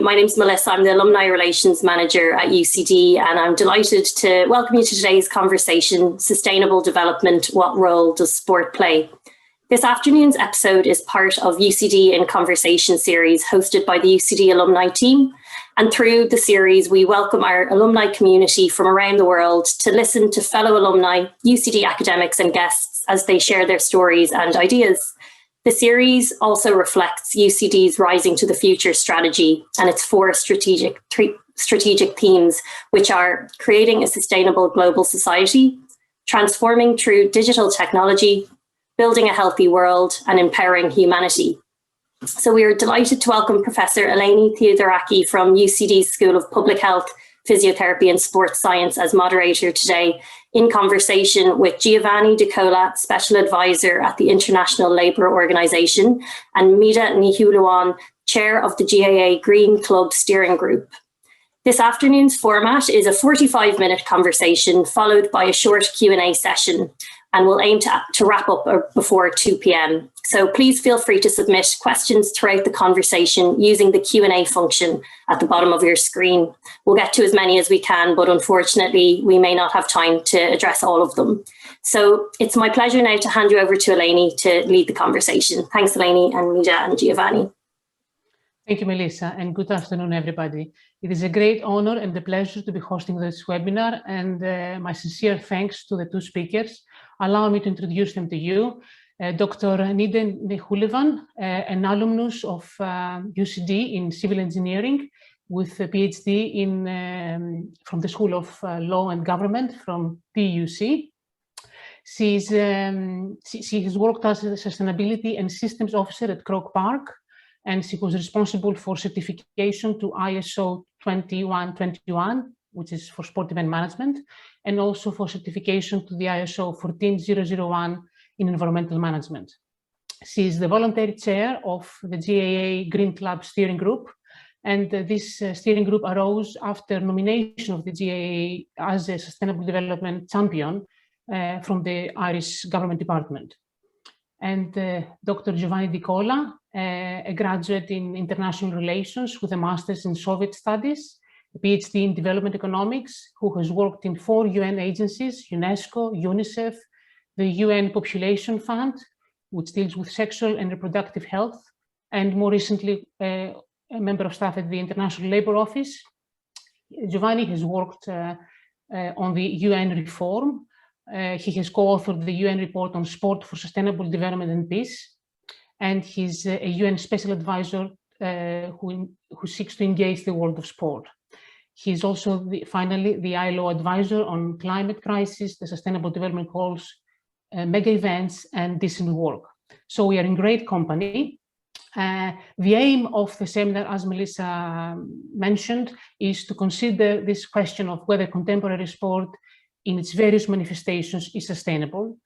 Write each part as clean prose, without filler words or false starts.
My name's Melissa. I'm the Alumni Relations Manager at UCD, and I'm delighted to welcome you to today's conversation, Sustainable Development, What Role Does Sport Play? This afternoon's episode is part of UCD In Conversation series hosted by the UCD alumni team. And through the series, we welcome our alumni community from around the world to listen to fellow alumni, UCD academics and guests as they share their stories and ideas. The series also reflects UCD's Rising to the Future strategy and its four strategic themes, which are creating a sustainable global society, transforming through digital technology, building a healthy world, and empowering humanity. So we are delighted to welcome Professor Eleni Theodoraki from UCD's School of Public Health, Physiotherapy and Sports Science as moderator today, in conversation with Giovanni Di Cola, Special Advisor at the International Labour Organization, and Míde Shúilleabháin, Chair of the GAA Green Club Steering Group. This afternoon's format is a 45-minute conversation followed by a short Q&A session, and we'll aim to wrap up before 2 p.m. So please feel free to submit questions throughout the conversation using the Q&A function at the bottom of your screen. We'll get to as many as we can, but unfortunately, we may not have time to address all of them. So it's my pleasure now to hand you over to Eleni to lead the conversation. Thanks, Eleni, and Míde and Giovanni. Thank you, Melissa, and good afternoon, everybody. It is a great honor and a pleasure to be hosting this webinar, and my sincere thanks to the two speakers. Allow me to introduce them to you. Dr. Míde Shúilleabháin, an alumnus of UCD in civil engineering with a PhD from the School of Law and Government from TUC. She has worked as a sustainability and systems officer at Croke Park, and she was responsible for certification to ISO 21021, which is for sport event management, and also for certification to the ISO 14001 in environmental management. She is the voluntary chair of the GAA Green Club Steering Group, and this steering group arose after nomination of the GAA as a Sustainable Development Champion from the Irish Government Department. And Dr. Giovanni Di Cola, a graduate in international relations with a master's in Soviet studies, a PhD in development economics, who has worked in 4 UN agencies, UNESCO, UNICEF, the UN Population Fund, which deals with sexual and reproductive health, and more recently, a member of staff at the International Labour Office. Giovanni has worked on the UN reform. He has co-authored the UN report on sport for sustainable development and peace, and he's a UN special advisor who seeks to engage the world of sport. He's also, finally, the ILO advisor on climate crisis, the sustainable development goals, mega events, and decent work. So we are in great company. The aim of the seminar, as Melissa mentioned, is to consider this question of whether contemporary sport in its various manifestations is sustainable,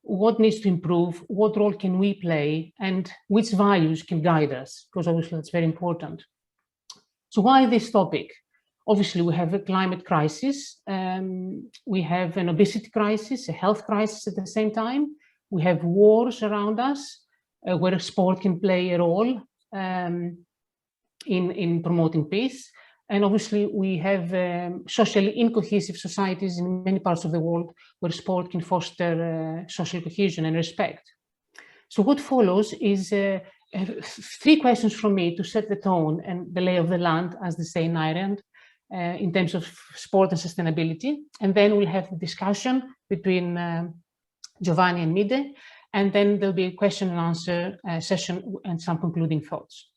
what needs to improve, what role can we play, and which values can guide us, because obviously that's very important. So why this topic? Obviously, we have a climate crisis, we have an obesity crisis, a health crisis at the same time. We have wars around us, where sport can play a role in promoting peace. And obviously, we have socially incohesive societies in many parts of the world where sport can foster social cohesion and respect. So what follows is 3 questions from me to set the tone and the lay of the land, as they say in Ireland, in terms of sport and sustainability. And then we'll have a discussion between Giovanni and Míde, and then there'll be a question and answer session and some concluding thoughts.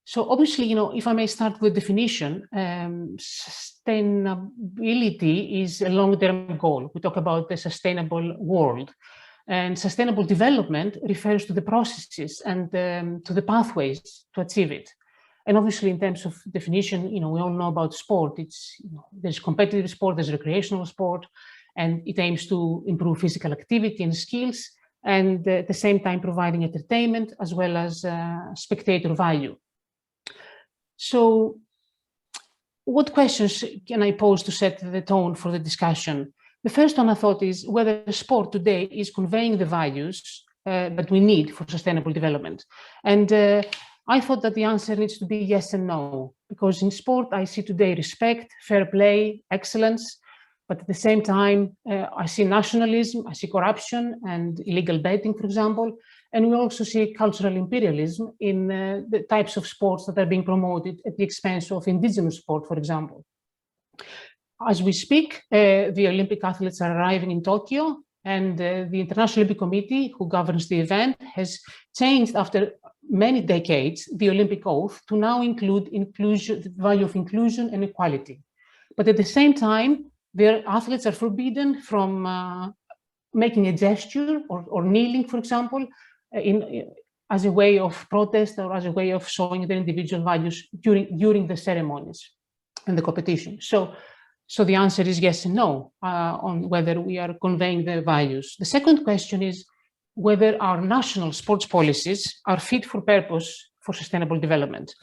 So obviously, if I may start with definition, sustainability is a long-term goal. We talk about the sustainable world, and sustainable development refers to the processes and to the pathways to achieve it. And obviously, in terms of definition, we all know about sport. There's competitive sport, there's recreational sport, and it aims to improve physical activity and skills, and at the same time providing entertainment as well as spectator value. So what questions can I pose to set the tone for the discussion? The first one I thought is whether sport today is conveying the values that we need for sustainable development. And I thought that the answer needs to be yes and no, because in sport, I see today respect, fair play, excellence, but at the same time, I see nationalism, I see corruption and illegal betting, for example, and we also see cultural imperialism in the types of sports that are being promoted at the expense of indigenous sport, for example. As we speak, the Olympic athletes are arriving in Tokyo, and the International Olympic Committee, who governs the event, has changed after many decades the Olympic oath to now include the value of inclusion and equality. But at the same time, their athletes are forbidden from making a gesture or kneeling, for example, as a way of protest or as a way of showing their individual values during the ceremonies and the competition. So the answer is yes and no on whether we are conveying the values. The second question is whether our national sports policies are fit for purpose for sustainable development.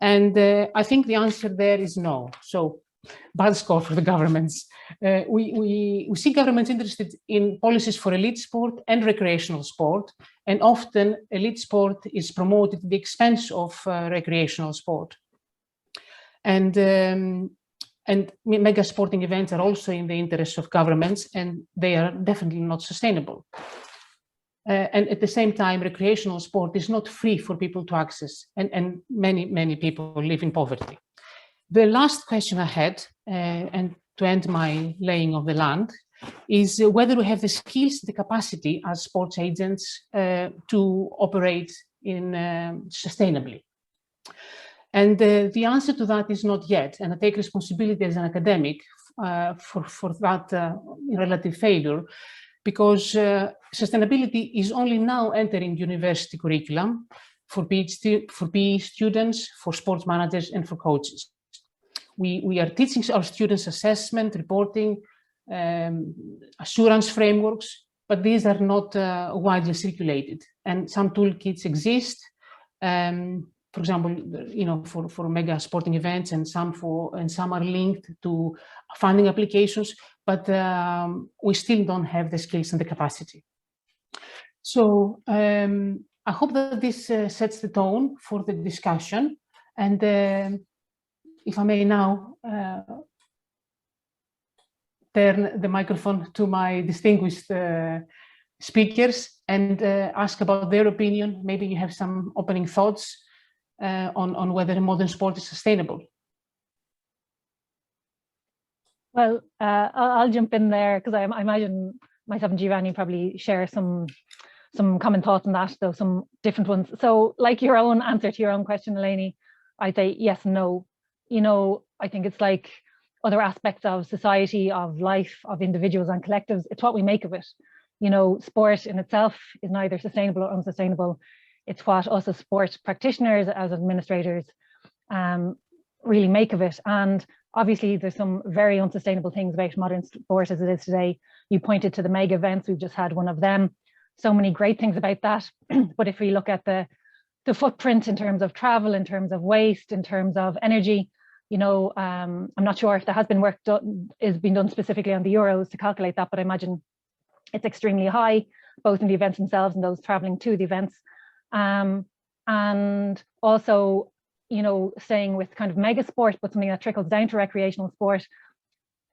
And I think the answer there is no. So bad score for the governments. We see governments interested in policies for elite sport and recreational sport, and often elite sport is promoted at the expense of recreational sport. And mega sporting events are also in the interest of governments, and they are definitely not sustainable. And at the same time, recreational sport is not free for people to access, and many people live in poverty. The last question I had, and to end my laying of the land, is whether we have the skills, the capacity as sports agents to operate sustainably. And the answer to that is not yet, and I take responsibility as an academic for that relative failure, because sustainability is only now entering university curriculum for PE students, for sports managers, and for coaches. We are teaching our students assessment, reporting, assurance frameworks, but these are not widely circulated. And some toolkits exist. For example, for mega sporting events, and some are linked to funding applications, but we still don't have the skills and the capacity. So I hope that this sets the tone for the discussion. And if I may now turn the microphone to my distinguished speakers and ask about their opinion. Maybe you have some opening thoughts on whether modern sport is sustainable. Well, I'll jump in there, because I imagine myself and Giovanni probably share some common thoughts on that, though some different ones. So like your own answer to your own question, Eleni, I'd say yes and no. I think it's like other aspects of society, of life, of individuals and collectives. It's what we make of it. Sport in itself is neither sustainable or unsustainable. It's what us as sport practitioners, as administrators, really make of it. And obviously there's some very unsustainable things about modern sport as it is today. You pointed to the mega events, we've just had one of them. So many great things about that. But if we look at the footprint in terms of travel, in terms of waste, in terms of energy, I'm not sure if there has been work being done specifically on the Euros to calculate that, but I imagine it's extremely high, both in the events themselves and those traveling to the events. And also, staying with kind of mega sport, but something that trickles down to recreational sport,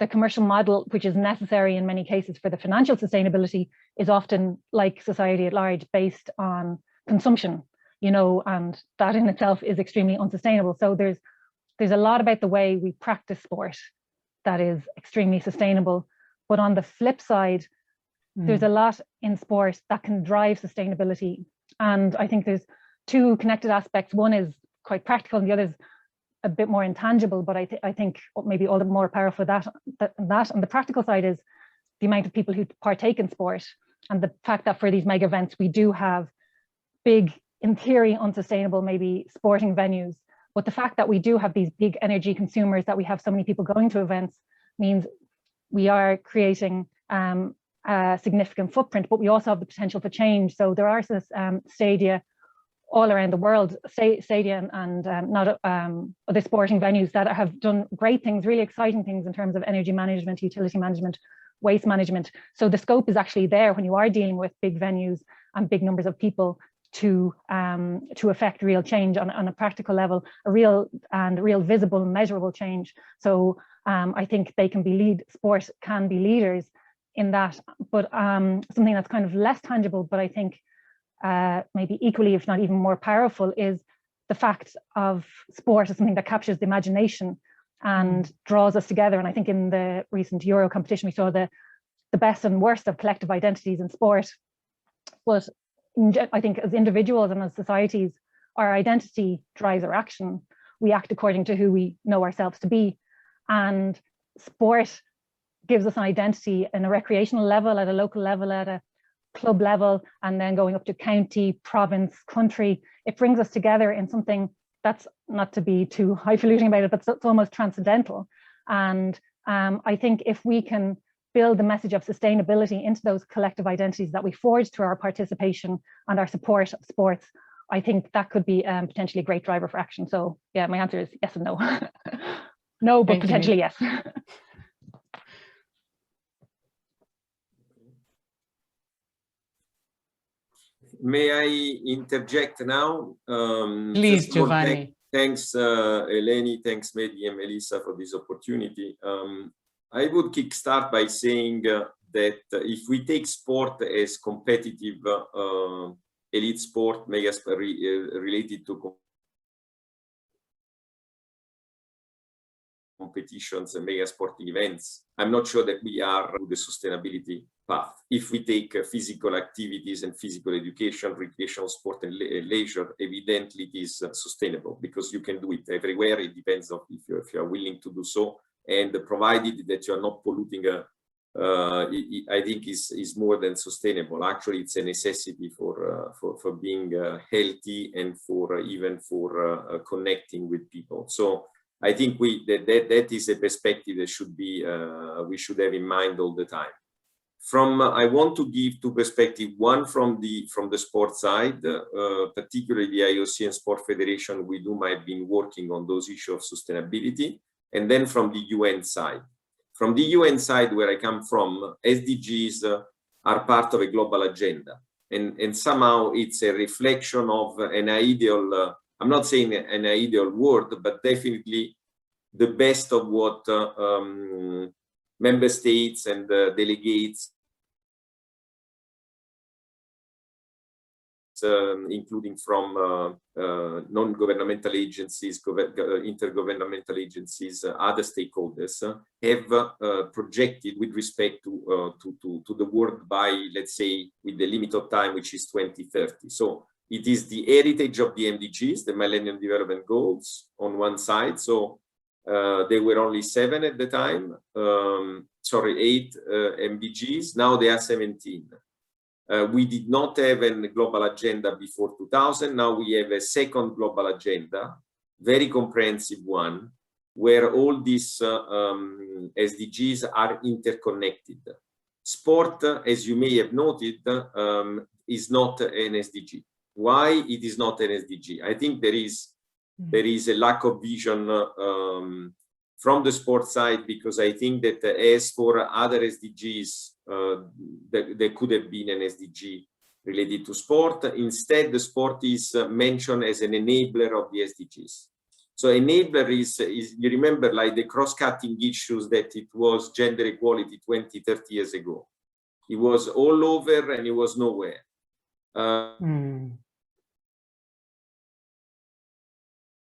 the commercial model, which is necessary in many cases for the financial sustainability, is often, like society at large, based on consumption, and that in itself is extremely unsustainable. So there's a lot about the way we practice sport that is extremely sustainable. But on the flip side, there's a lot in sport that can drive sustainability. And I think there's two connected aspects. One is quite practical and the other is a bit more intangible, but I think maybe all the more powerful that on the practical side is the amount of people who partake in sport, and the fact that for these mega events we do have big, in theory unsustainable maybe sporting venues, but the fact that we do have these big energy consumers, that we have so many people going to events, means we are creating a significant footprint, but we also have the potential for change. So there are stadia all around the world, stadia and other sporting venues that have done great things, really exciting things in terms of energy management, utility management, waste management. So the scope is actually there when you are dealing with big venues and big numbers of people to affect real change on a practical level, a real visible, measurable change. So I think sport can be leaders in that, but something that's kind of less tangible, but I think maybe equally, if not even more powerful, is the fact of sport as something that captures the imagination and draws us together. And I think in the recent Euro competition, we saw the best and worst of collective identities in sport. But I think as individuals and as societies, our identity drives our action. We act according to who we know ourselves to be. And sport gives us an identity in a recreational level, at a local level, at a club level, and then going up to county, province, country. It brings us together in something that's, not to be too highfalutin about it, but it's almost transcendental. And I think if we can build the message of sustainability into those collective identities that we forge through our participation and our support of sports, I think that could be potentially a great driver for action. So yeah, my answer is yes and no. No, but potentially yes. May I interject now? Please, Giovanni. Thanks, Eleni, thanks, Míde and Melissa, for this opportunity. I would kickstart by saying that if we take sport as competitive elite sport, mega related to competitions and mega sporting events, I'm not sure that we are on the sustainability path. If we take physical activities and physical education, recreational sport and leisure, evidently it is sustainable because you can do it everywhere. It depends on if you are willing to do so, and provided that you are not polluting, I think is more than sustainable. Actually, it's a necessity for being healthy and even for connecting with people. So I think that is a perspective that should be we should have in mind all the time. I want to give two perspectives. One from the sport side, particularly the IOC and Sport Federation. We have been working on those issues of sustainability, and then from the UN side. From the UN side, where I come from, SDGs are part of a global agenda, and somehow it's a reflection of an ideal. I'm not saying an ideal word, but definitely the best of what member states and delegates, including from non-governmental agencies, intergovernmental agencies, other stakeholders, have projected with respect to the world by, let's say, with the limit of time, which is 2030. So it is the heritage of the MDGs, the Millennium Development Goals, on one side. So there were only 7 at the time, 8 MDGs, now there are 17. We did not have a global agenda before 2000. Now we have a second global agenda, very comprehensive one, where all these SDGs are interconnected. Sport, as you may have noted, is not an SDG. Why it is not an SDG? I think there is a lack of vision from the sport side, because I think that as for other SDGs, there could have been an SDG related to sport. Instead, the sport is mentioned as an enabler of the SDGs. So enabler is you remember, like the cross-cutting issues that it was gender equality 20, 30 years ago. It was all over and it was nowhere.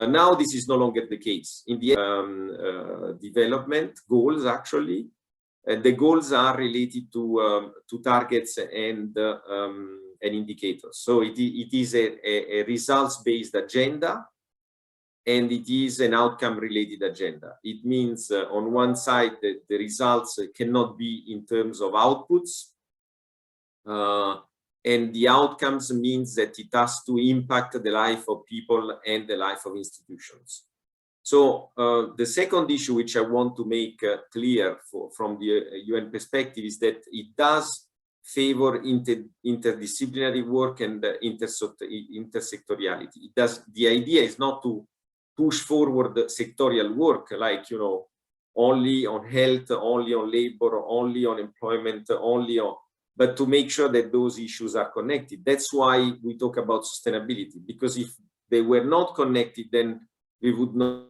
Now this is no longer the case. In the development goals, actually, the goals are related to targets and indicators. So it is a results-based agenda, and it is an outcome-related agenda. It means on one side that the results cannot be in terms of outputs, and the outcomes means that it has to impact the life of people and the life of institutions. So the second issue which I want to make clear from the UN perspective is that it does favor interdisciplinary work and intersectoriality. It does. The idea is not to push forward sectorial work, like, you know, only on health, only on labor, only on employment, only on, but to make sure that those issues are connected. That's why we talk about sustainability, because if they were not connected, then we would not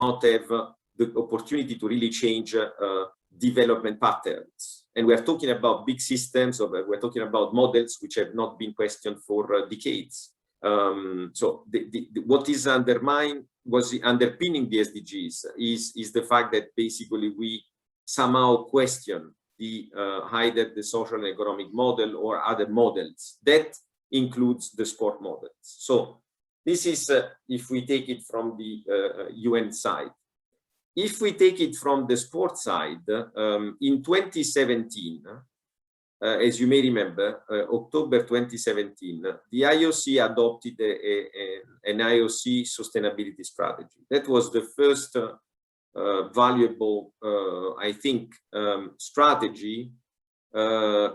have the opportunity to really change development patterns. And we are talking about big systems, or we're talking about models which have not been questioned for decades. So what is undermined, was underpinning the SDGs is the fact that basically we somehow question either the social and economic model or other models. That includes the sport models. So this is if we take it from the UN side. If we take it from the sport side, in 2017, as you may remember, October 2017, the IOC adopted an IOC sustainability strategy. That was the first valuable, I think, strategy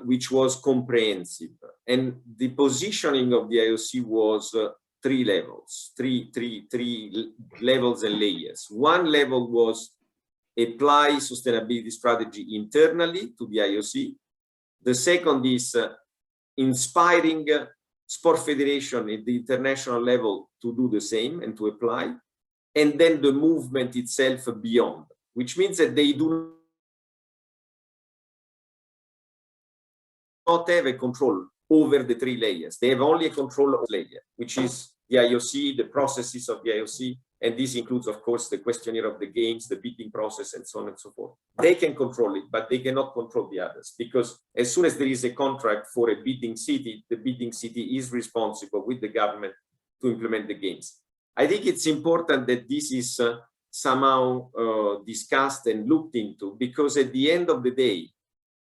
which was comprehensive. And the positioning of the IOC was three levels, three levels and layers. One level was apply sustainability strategy internally to the IOC. The second is inspiring sport federation at the international level to do the same and to apply. And then the movement itself beyond, which means that they do not have a control over the three layers. They have only a control of layer, which is the IOC, the processes of the IOC, and this includes, of course, the questionnaire of the games, the bidding process, and so on and so forth. They can control it, but they cannot control the others, because as soon as there is a contract for a bidding city, the bidding city is responsible with the government to implement the games. I think it's important that this is somehow discussed and looked into, because at the end of the day,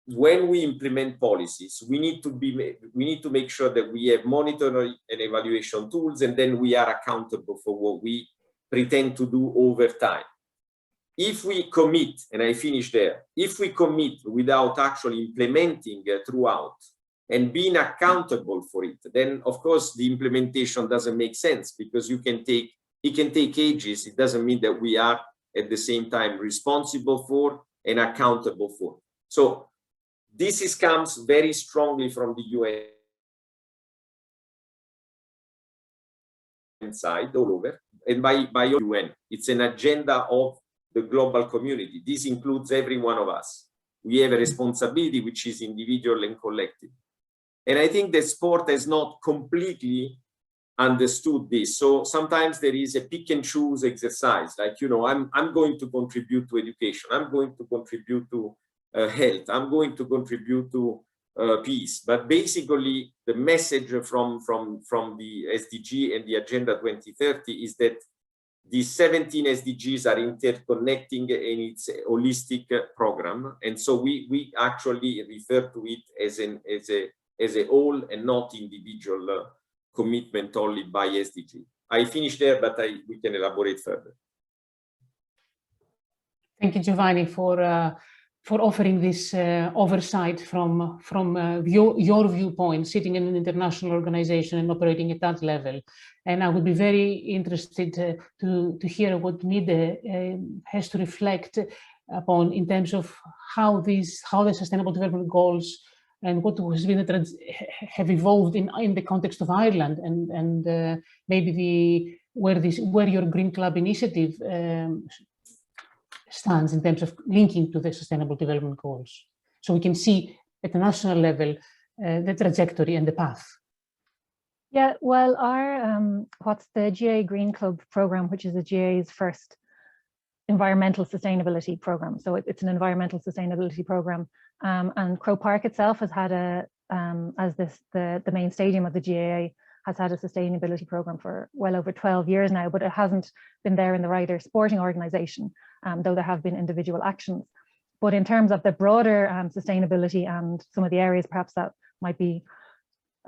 when we implement policies, we need to make sure that we have monitoring and evaluation tools, and then we are accountable for what we pretend to do over time. If we commit, and I finish there, if we commit without actually implementing throughout and being accountable for it, then of course the implementation doesn't make sense, because it can take ages. It doesn't mean that we are at the same time responsible for and accountable for. So this comes very strongly from the UN side all over, and by UN. It's an agenda of the global community. This includes every one of us. We have a responsibility which is individual and collective. And I think that sport has not completely understood this. So sometimes there is a pick and choose exercise, like, you know, I'm going to contribute to education. I'm going to contribute to health. I'm going to contribute to peace. But basically, the message from the SDG and the Agenda 2030 is that the 17 SDGs are interconnecting in its holistic program. And so we actually refer to it as a whole and not individual commitment only by SDG. I finish there, but we can elaborate further. Thank you, Giovanni, for offering this oversight from your viewpoint, sitting in an international organization and operating at that level. And I would be very interested to hear what Míde has to reflect upon in terms of how the Sustainable Development Goals and what has been have evolved in the context of Ireland, and maybe where your Green Club initiative stands in terms of linking to the Sustainable Development Goals, so we can see at the national level the trajectory and the path. Yeah, well, our what's the GA Green Club program, which is the GA's first environmental sustainability program. So it's an environmental sustainability program, and Croke Park itself has had the main stadium of the GAA has had a sustainability program for well over 12 years now, but it hasn't been there in the Ryder sporting organisation, though there have been individual actions. But in terms of the broader sustainability and some of the areas perhaps that might be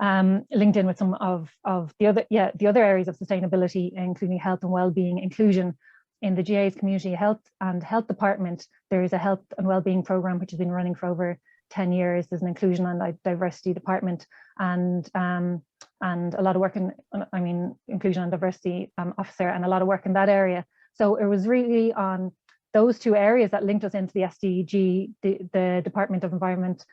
linked in with some of the other areas of sustainability, including health and well-being, inclusion in the GA's community health and health department, there is a health and well-being program which has been running for over 10 years. There's an inclusion and diversity department, and a lot of work in, inclusion and diversity officer, and a lot of work in that area. So it was really on those two areas that linked us into the SDG, the Department of Environment,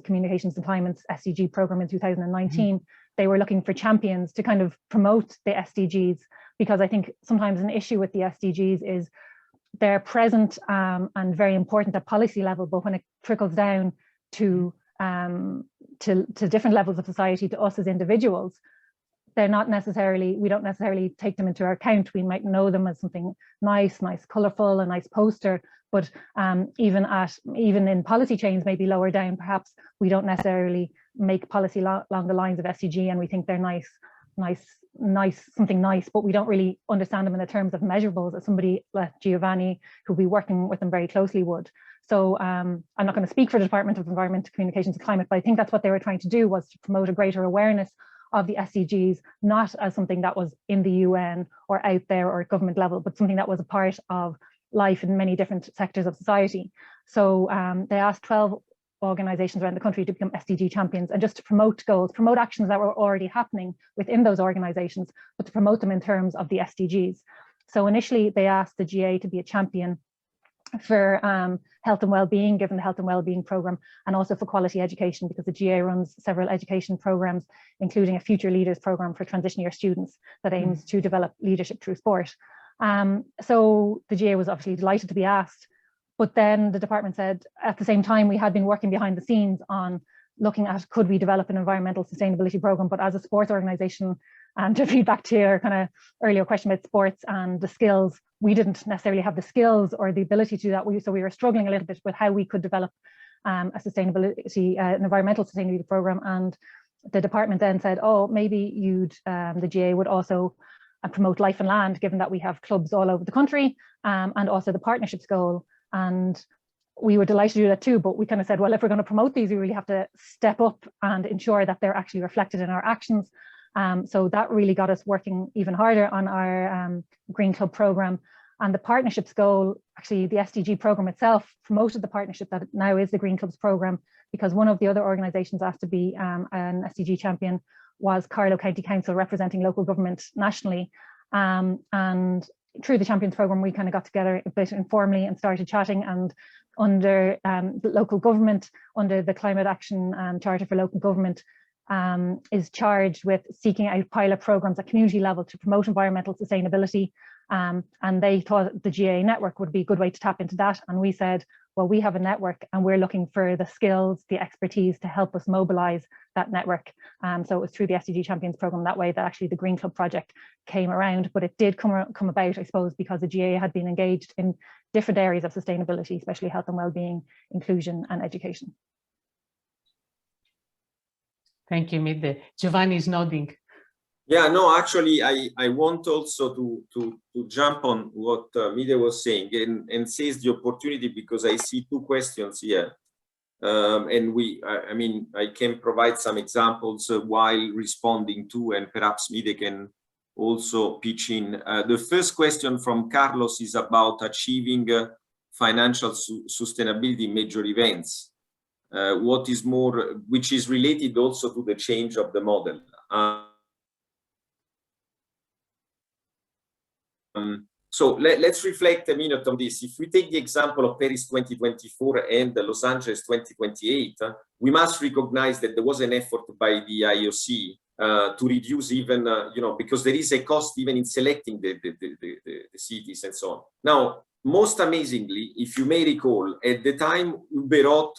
Communications and Climate's SDG program in 2019, they were looking for champions to kind of promote the SDGs, because I think sometimes an issue with the SDGs is they're present and very important at policy level, but when it trickles down to different levels of society, to us as individuals, they're not necessarily, we don't necessarily take them into our account. We might know them as something nice, colorful, a nice poster, but even in policy chains, maybe lower down, perhaps we don't necessarily make policy along the lines of SDG, and we think they're nice, something nice, but we don't really understand them in the terms of measurables as somebody like Giovanni, who'll be working with them very closely, would. So I'm not going to speak for the Department of Environment, Communications and Climate, but I think that's what they were trying to do, was to promote a greater awareness of the SDGs, not as something that was in the UN or out there or at government level, but something that was a part of life in many different sectors of society. So they asked 12 organizations around the country to become SDG champions, and just to promote goals, promote actions that were already happening within those organizations, but to promote them in terms of the SDGs. So initially they asked the GA to be a champion for health and well-being, given the health and well-being program, and also for quality education, because the GA runs several education programs, including a Future Leaders program for transition year students that aims to develop leadership through sport. So the GA was obviously delighted to be asked, but then the department said, at the same time, we had been working behind the scenes on looking at, could we develop an environmental sustainability program, but as a sports organization, and to feed back to your kind of earlier question about sports and the skills, we didn't necessarily have the skills or the ability to do that. So we were struggling a little bit with how we could develop an environmental sustainability program. And the department then said, oh, maybe the GA would also promote life and land, given that we have clubs all over the country, and also the partnerships goal. And we were delighted to do that too, but we kind of said, well, if we're going to promote these, we really have to step up and ensure that they're actually reflected in our actions. So that really got us working even harder on our Green Club program. And the partnerships goal, actually the SDG program itself promoted the partnership that now is the Green Clubs program, because one of the other organizations asked to be an SDG champion was Carlow County Council, representing local government nationally. And through the Champions program, we kind of got together a bit informally and started chatting, and under the local government, under the Climate Action Charter for Local Government, is charged with seeking out pilot programs at community level to promote environmental sustainability. And they thought the GA network would be a good way to tap into that. And we said, well, we have a network and we're looking for the skills, the expertise to help us mobilize that network. So it was through the SDG Champions program that way that actually the Green Club project came around, but it did come about, I suppose, because the GA had been engaged in different areas of sustainability, especially health and well-being, inclusion and education. Thank you, Míde. Giovanni is nodding. Yeah, no, actually, I want also to jump on what Míde was saying and seize the opportunity, because I see two questions here. And I can provide some examples while responding to, and perhaps Míde can also pitch in. The first question from Carlos is about achieving financial sustainability in major events. What is more, which is related also to the change of the model. So let's reflect a minute on this. If we take the example of Paris 2024 and Los Angeles 2028, we must recognize that there was an effort by the IOC to reduce even, because there is a cost even in selecting the cities and so on. Now, most amazingly, if you may recall, at the time Uberot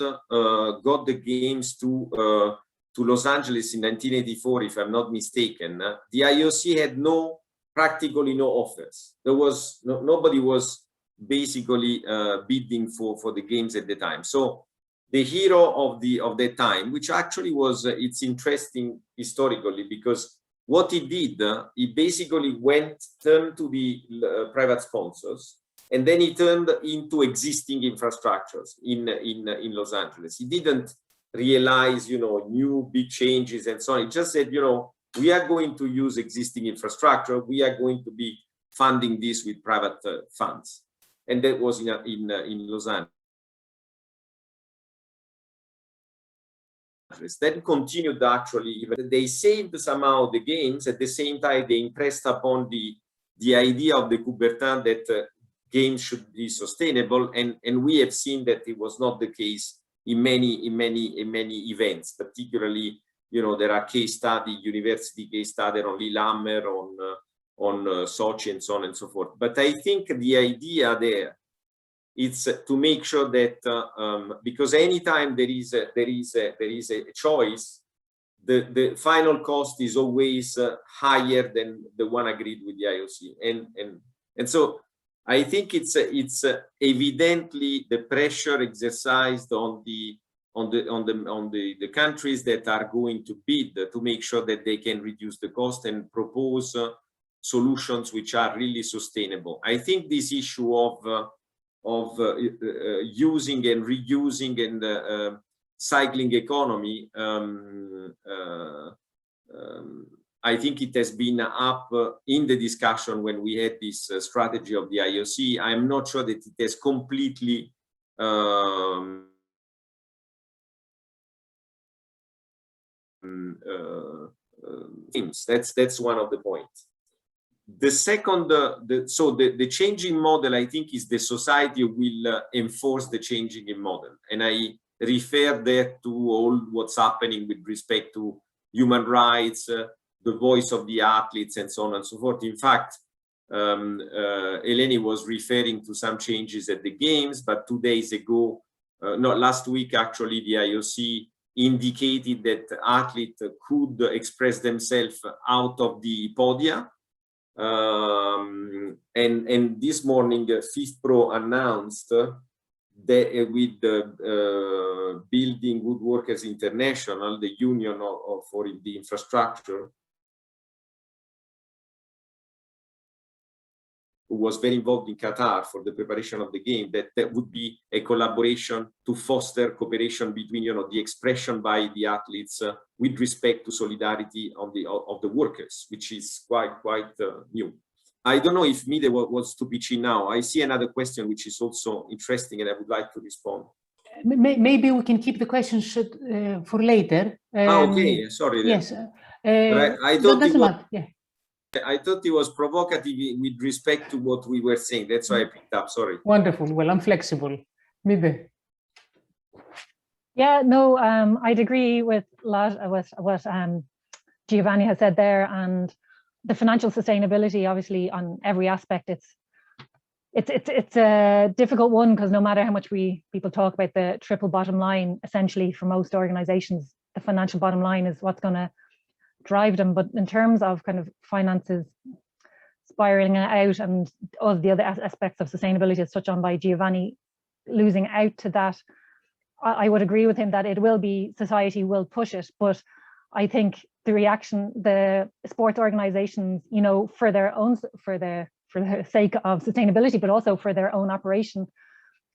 got the games to Los Angeles in 1984, if I'm not mistaken, the IOC had practically no offers. There was nobody was basically bidding for the games at the time. So the hero of that time, which actually was, it's interesting historically, because what he did, he basically turned to the private sponsors, and then he turned into existing infrastructures in Los Angeles. He didn't realize, new big changes and so on. He just said, we are going to use existing infrastructure. We are going to be funding this with private funds. And that was in Los Angeles. Then continued actually, they saved somehow the games. At the same time, they impressed upon the idea of the Coubertin that games should be sustainable, and we have seen that it was not the case in many events. Particularly, there are case study, university case study on Lillehammer, on Sochi, and so on and so forth. But I think the idea there is to make sure that because anytime there is a choice, the final cost is always higher than the one agreed with the IOC, and so I think it's evidently the pressure exercised on the countries that are going to bid to make sure that they can reduce the cost and propose solutions which are really sustainable. I think this issue of using and reusing and cycling economy, I think it has been up in the discussion when we had this strategy of the IOC. I'm not sure that it has completely that's one of the points. The second, the changing model, I think, is the society will enforce the changing in model, and I refer there to all what's happening with respect to human rights, the voice of the athletes, and so on and so forth. In fact, Eleni was referring to some changes at the games, but 2 days ago, no, last week actually, the IOC indicated that athletes could express themselves out of the podia. And this morning, FIFPro announced that with the Building Good Workers International, the union for the infrastructure, who was very involved in Qatar for the preparation of the game, that would be a collaboration to foster cooperation between, the expression by the athletes with respect to solidarity of the workers, which is quite new. I don't know if Míde wants to pitch in now. I see another question which is also interesting, and I would like to respond. Maybe we can keep the questions for later. Okay, sorry. Yes. I thought it was provocative with respect to what we were saying. That's why I picked up. Sorry. Wonderful. Well, I'm flexible. Míde. Yeah, no, I'd agree with a lot of what Giovanni has said there, and the financial sustainability, obviously, on every aspect. It's a difficult one, because no matter how much people talk about the triple bottom line, essentially for most organizations, the financial bottom line is what's going to drive them. But in terms of kind of finances spiraling out and all the other aspects of sustainability as touched on by Giovanni, losing out to that, I would agree with him that it will be, society will push it. But I think the reaction, the sports organizations, for the sake of sustainability, but also for their own operation,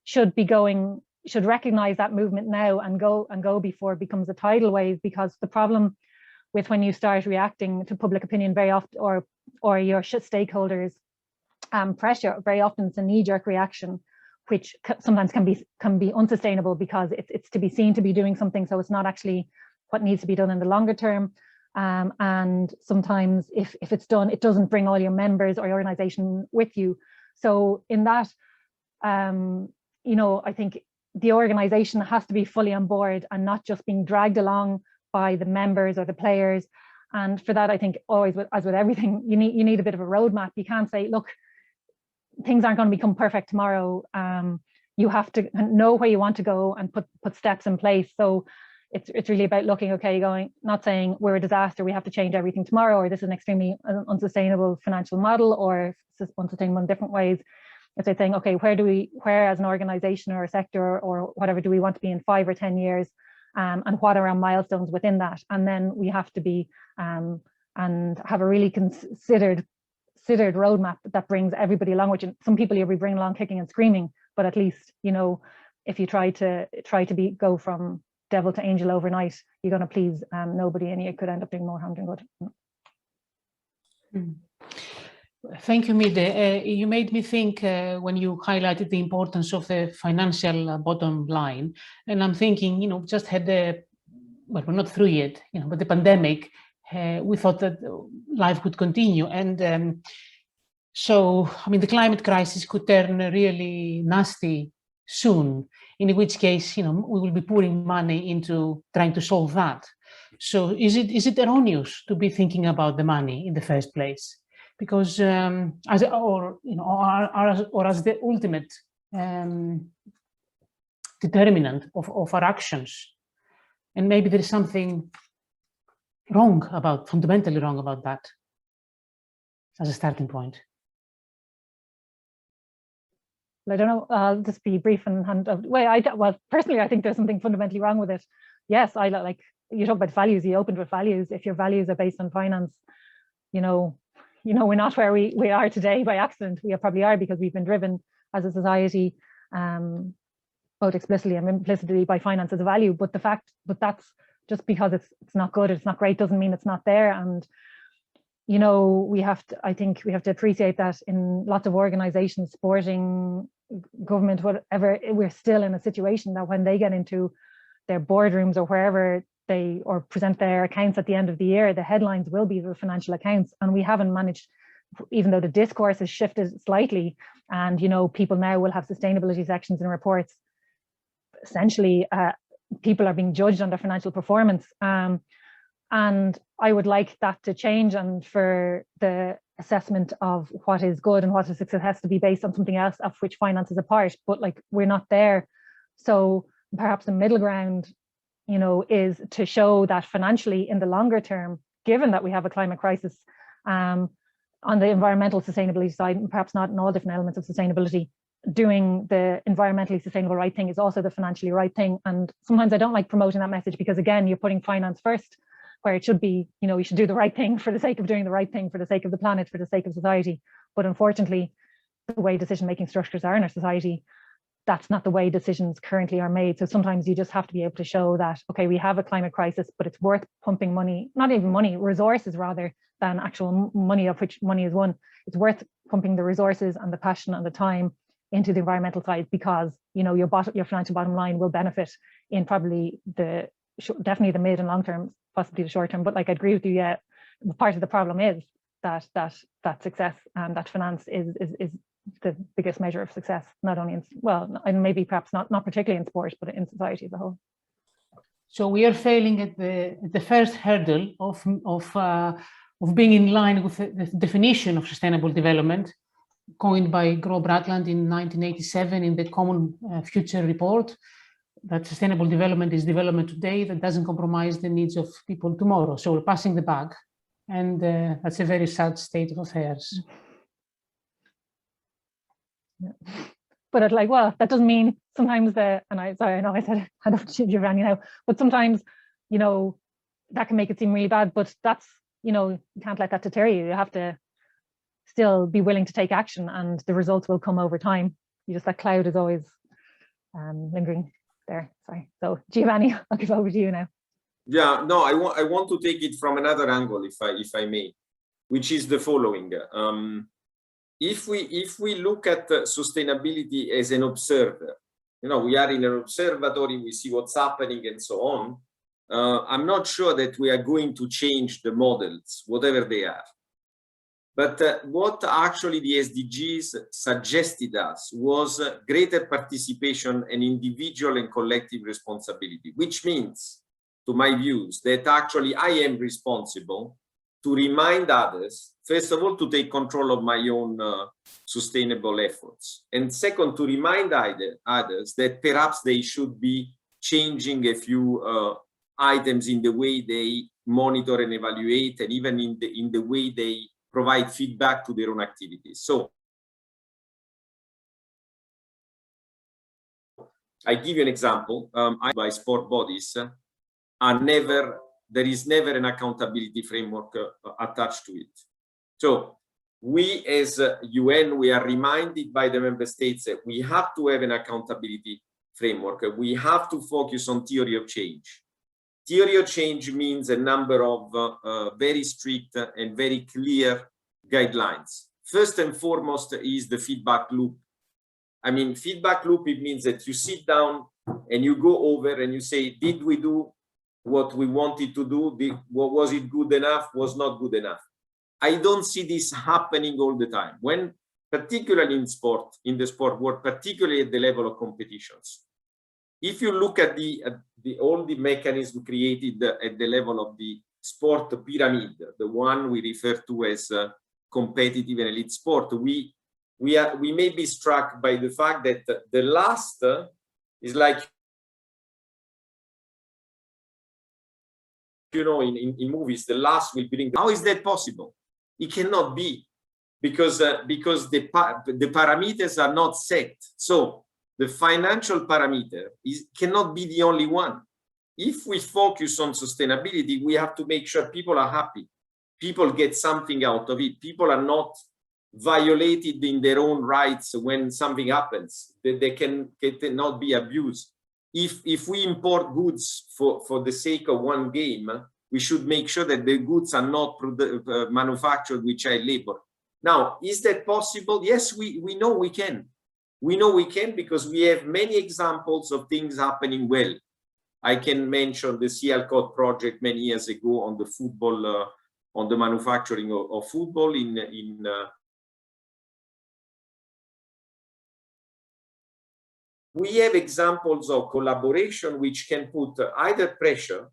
should recognize that movement now and go before it becomes a tidal wave. Because the problem with when you start reacting to public opinion very often, or your stakeholders pressure, very often it's a knee-jerk reaction, which sometimes can be unsustainable, because it's to be seen to be doing something, so it's not actually what needs to be done in the longer term. And sometimes if it's done, it doesn't bring all your members or your organization with you. So in that, I think the organization has to be fully on board and not just being dragged along by the members or the players. And for that, I think always, as with everything, you need a bit of a roadmap. You can't say, look, things aren't going to become perfect tomorrow. You have to know where you want to go and put steps in place. So it's really about looking, not saying we're a disaster, we have to change everything tomorrow, or this is an extremely unsustainable financial model, or unsustainable in different ways. It's like saying, okay, where as an organization or a sector or whatever do we want to be in 5 or 10 years, and what are our milestones within that? And then we have to be and have a really considered roadmap that brings everybody along, which some people you'll be bringing along kicking and screaming, but at least, if you try to go from devil to angel overnight, you're going to please nobody, and you could end up doing more harm than good. Thank you, Míde. You made me think when you highlighted the importance of the financial bottom line, and I'm thinking, just had well, we're not through yet, but the pandemic, we thought that life would continue, and So, I mean, the climate crisis could turn really nasty soon, in which case, we will be pouring money into trying to solve that. So is it erroneous to be thinking about the money in the first place? Because as the ultimate determinant of our actions. And maybe there is something fundamentally wrong about that as a starting point. I don't know, I'll just be brief and well, personally, I think there's something fundamentally wrong with it. Yes, I like, you talk about values, you opened with values. If your values are based on finance, we're not where we are today by accident. We probably are because we've been driven as a society, both explicitly and implicitly, by finance as a value. But that's just because it's not good, it's not great, doesn't mean it's not there. And I think we have to appreciate that in lots of organizations, sporting, government, whatever, we're still in a situation that when they get into their boardrooms or wherever or present their accounts at the end of the year, the headlines will be the financial accounts. And we haven't managed, even though the discourse has shifted slightly, and people now will have sustainability sections in reports. Essentially, people are being judged on their financial performance. And I would like that to change, and for the assessment of what is good and what is success has to be based on something else, of which finance is a part. But we're not there. So perhaps the middle ground, is to show that financially in the longer term, given that we have a climate crisis, on the environmental sustainability side, and perhaps not in all different elements of sustainability, doing the environmentally sustainable right thing is also the financially right thing. And sometimes I don't like promoting that message, because again, you're putting finance first, where it should be, you should do the right thing for the sake of doing the right thing, for the sake of the planet, for the sake of society. But unfortunately, the way decision-making structures are in our society, that's not the way decisions currently are made. So sometimes you just have to be able to show that, okay, we have a climate crisis, but it's worth pumping money, not even money, resources rather than actual money, of which money is one. It's worth pumping the resources and the passion and the time into the environmental side, because your financial bottom line will benefit in probably definitely the mid and long term, possibly the short term. But I agree with you, yeah, part of the problem is that success and that finance is the biggest measure of success, not only and maybe perhaps not particularly in sport, but in society as a whole. So we are failing at the first hurdle of being in line with the definition of sustainable development coined by Gro Bradland in 1987 in the Common Future Report, that sustainable development is development today that doesn't compromise the needs of people tomorrow. So we're passing the buck, and that's a very sad state of affairs. Yeah. But that doesn't mean sometimes I know I said I don't Giovanni now, but sometimes, that can make it seem really bad, but that's, you can't let that deter you. You have to still be willing to take action, and the results will come over time. That cloud is always lingering there. Sorry. So Giovanni, I'll give over to you now. Yeah, no, I want to take it from another angle, if I may, which is the following. If we look at sustainability as an observer, we are in an observatory, we see what's happening and so on. I'm not sure that we are going to change the models, whatever they are. But what actually the SDGs suggested us was greater participation and individual and collective responsibility, which means, to my views, that actually I am responsible to remind others, first of all, to take control of my own sustainable efforts. And second, to remind others that perhaps they should be changing a few items in the way they monitor and evaluate, and even in the way they provide feedback to their own activities. So I give you an example. By sport bodies there is never an accountability framework attached to it. So we as UN, we are reminded by the member states that we have to have an accountability framework. We have to focus on theory of change. Theory of change means a number of very strict and very clear guidelines. First and foremost is the feedback loop. I mean, feedback loop, it means that you sit down and you go over and you say, did we do what we wanted to do? Was it good enough? Was not good enough? I don't see this happening all the time. When, particularly in sport, in the sport world, particularly at the level of competitions. If you look at all the mechanisms created at the level of the sport pyramid, the one we refer to as competitive and elite sport, we may be struck by the fact that the last is like, you know, in movies, the last will bring. How is that possible? It cannot be, because the parameters are not set. So the financial parameter cannot be the only one. If we focus on sustainability, we have to make sure people are happy. People get something out of it. People are not violated in their own rights when something happens. They cannot be abused. If we import goods for the sake of one game, we should make sure that the goods are not manufactured with child labor. Now, is that possible? Yes, we know we can. We know we can because we have many examples of things happening well. I can mention the CLCOT project many years ago on the football, on the manufacturing of football we have examples of collaboration which can put either pressure,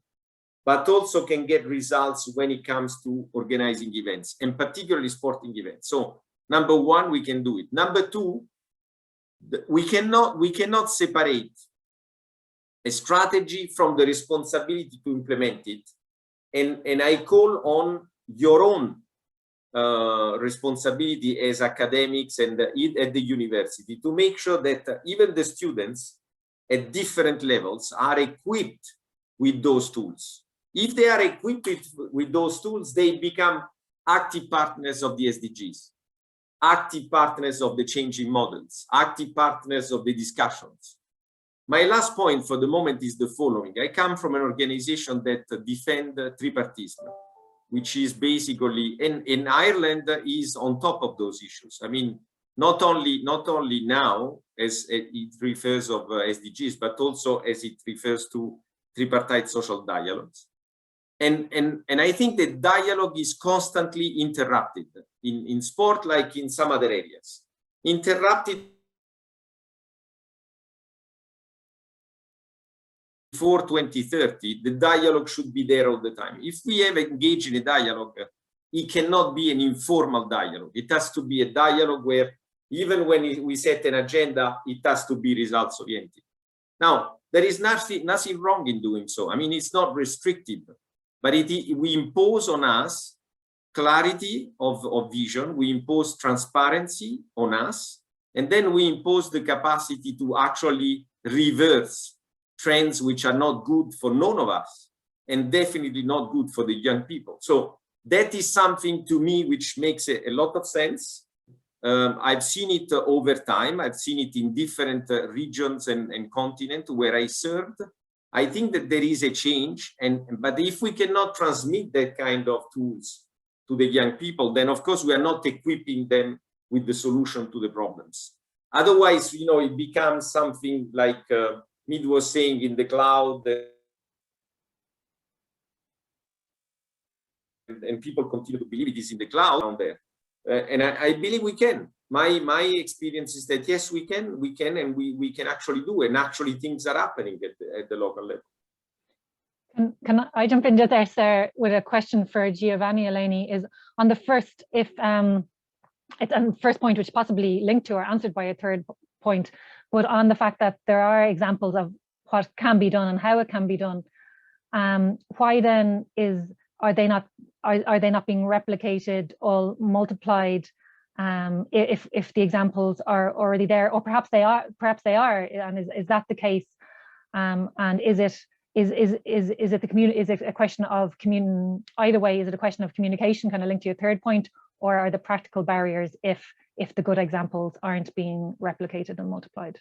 but also can get results when it comes to organizing events, and particularly sporting events. So, number one, we can do it. Number two, we cannot separate a strategy from the responsibility to implement it. And I call on your own responsibility as academics and at the university to make sure that even the students at different levels are equipped with those tools. If they are equipped with those tools, they become active partners of the SDGs, active partners of the changing models, active partners of the discussions. My last point for the moment is the following. I come from an organization that defends tripartism, which is basically, in Ireland is on top of those issues. I mean, not only now as it refers of SDGs, but also as it refers to tripartite social dialogues. And I think that dialogue is constantly interrupted in sport, like in some other areas. Interrupted before 2030, the dialogue should be there all the time. If we have engaged in a dialogue, it cannot be an informal dialogue. It has to be a dialogue where even when we set an agenda, it has to be results oriented. Now, there is nothing wrong in doing so. I mean, it's not restrictive, but we impose on us clarity of vision, we impose transparency on us, and then we impose the capacity to actually reverse trends which are not good for none of us, and definitely not good for the young people. So that is something to me which makes a lot of sense. I've seen it over time. I've seen it in different regions and continents where I served. I think that there is a change, but if we cannot transmit that kind of tools to the young people, then of course we are not equipping them with the solution to the problems. Otherwise, you know, it becomes something like Míde was saying, in the cloud, and people continue to believe it is in the cloud down there. And I believe we can. My experience is that yes, we can, and we can actually do, and actually things are happening at the local level. Can I jump in just there with a question for Giovanni Eleni? Is on the first, it's a first point which possibly linked to or answered by a third point, but on the fact that there are examples of what can be done and how it can be done. Why then are they not being replicated or multiplied if the examples are already there, or perhaps they are, and is that the case? And is it a question of either way, is it a question of communication, kind of linked to your third point, or are the practical barriers if the good examples aren't being replicated and multiplied?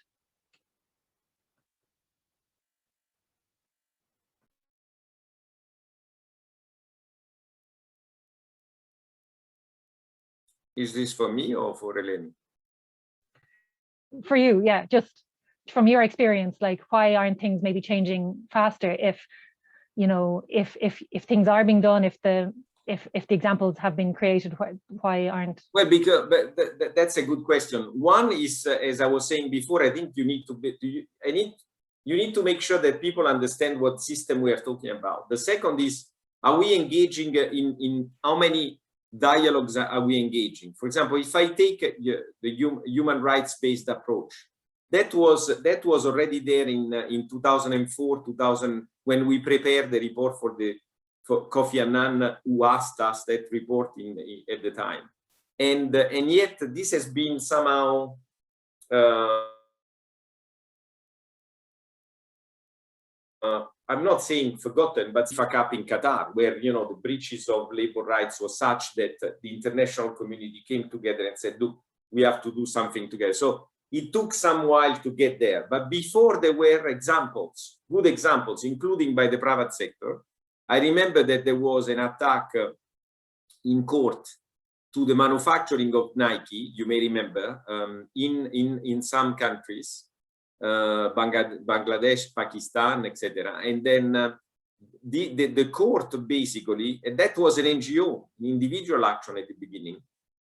Is this for me or for Eleni? For you, yeah, just from your experience, like why aren't things maybe changing faster if, you know, if things are being done, if the if the examples have been created, why aren't? Well, because that's a good question. One is, as I was saying before, I think you need to make sure that people understand what system we are talking about. The second is, are we engaging in how many dialogues are we engaging? For example, if I take the human rights-based approach, that was already there in 2004, 2000, when we prepared the report for Kofi Annan, who asked us that report at the time, and yet this has been somehow I'm not saying forgotten, but fuck up in Qatar, where the breaches of labor rights was such that the international community came together and said, look, we have to do something together. So it took some while to get there, but before there were examples, good examples, including by the private sector. I remember that there was an attack in court to the manufacturing of Nike, you may remember, in some countries, Bangladesh, Pakistan, etc. And then the court basically, and that was an NGO, individual action at the beginning,